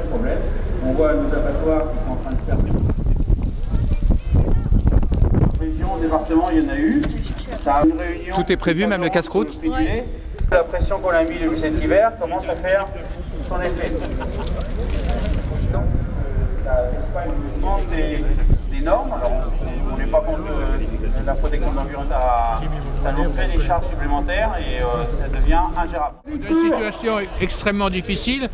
de problème. On voit nos abattoirs qui sont en train de faire. Région, département, il y en a eu. Ça a une réunion. Tout est prévu, même le casse-croûte. La pression qu'on a mis depuis cet hiver commence à faire son effet. Donc, l'Espagne nous demande des normes. Alors, on n'est pas contre la protection de l'environnement. Ça nous crée des charges supplémentaires et ça devient ingérable. Une situation extrêmement difficile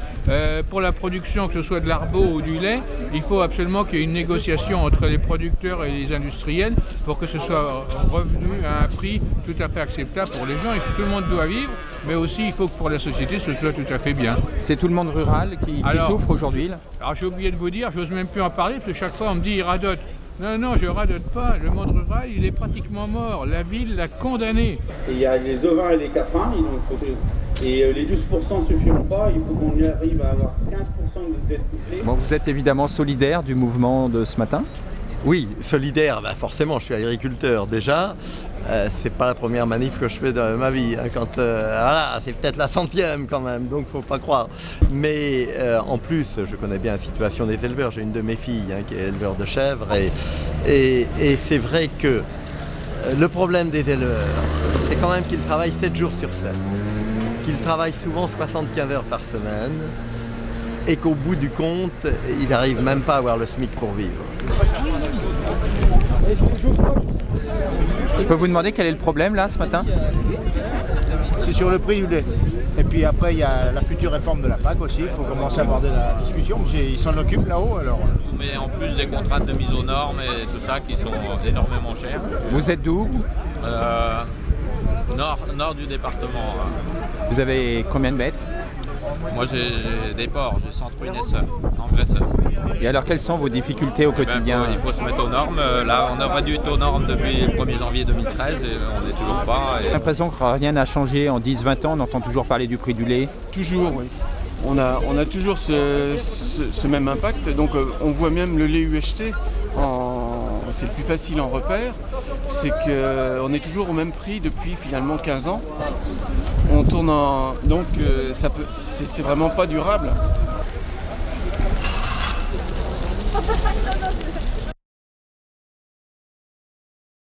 pour la production, que ce soit de l'arbo ou du lait. Il faut absolument qu'il y ait une négociation entre les producteurs et les industriels pour que ce soit revenu à un prix tout à fait acceptable pour les gens. Et tout le monde doit vivre, mais aussi il faut que pour la société ce soit tout à fait bien. C'est tout le monde rural qui souffre aujourd'hui. Alors j'ai oublié de vous dire, j'ose même plus en parler parce que chaque fois on me dit il radote. Non, non, je radote pas. Le monde rural, il est pratiquement mort. La ville l'a condamné. Et il y a les ovins et les caprins, et les 12% ne suffiront pas. Il faut qu'on y arrive à avoir 15% d'être couplés. Bon, vous êtes évidemment solidaire du mouvement de ce matin? Oui, solidaire, bah forcément, je suis agriculteur déjà. C'est pas la première manif que je fais de ma vie. Hein, voilà, c'est peut-être la 100e quand même, donc faut pas croire. Mais en plus, je connais bien la situation des éleveurs. J'ai une de mes filles qui est éleveur de chèvres et c'est vrai que le problème des éleveurs, c'est quand même qu'ils travaillent 7 jours sur 7, qu'ils travaillent souvent 75 heures par semaine et qu'au bout du compte, ils n'arrivent même pas à avoir le SMIC pour vivre. Je peux vous demander quel est le problème là ce matin? C'est sur le prix du lait. Et puis après il y a la future réforme de la PAC aussi, il faut commencer à avoir de la discussion, ils s'en occupent là-haut alors. Mais en plus des contraintes de mise aux normes et tout ça qui sont énormément chères. Vous êtes d'où? Nord du département. Vous avez combien de bêtes? Moi j'ai des porcs, j'ai 100 truies naisseurs, engraisseurs. Et alors quelles sont vos difficultés au quotidien? Il faut se mettre aux normes. Là on aurait dû être aux normes depuis le 1er janvier 2013 et on n'est toujours pas. J'ai l'impression que rien n'a changé en 10-20 ans, on entend toujours parler du prix du lait. Toujours, oui. On a toujours ce même impact, donc on voit même le lait UHT, c'est le plus facile en repère, c'est qu'on est toujours au même prix depuis finalement 15 ans. On tourne en... donc c'est vraiment pas durable.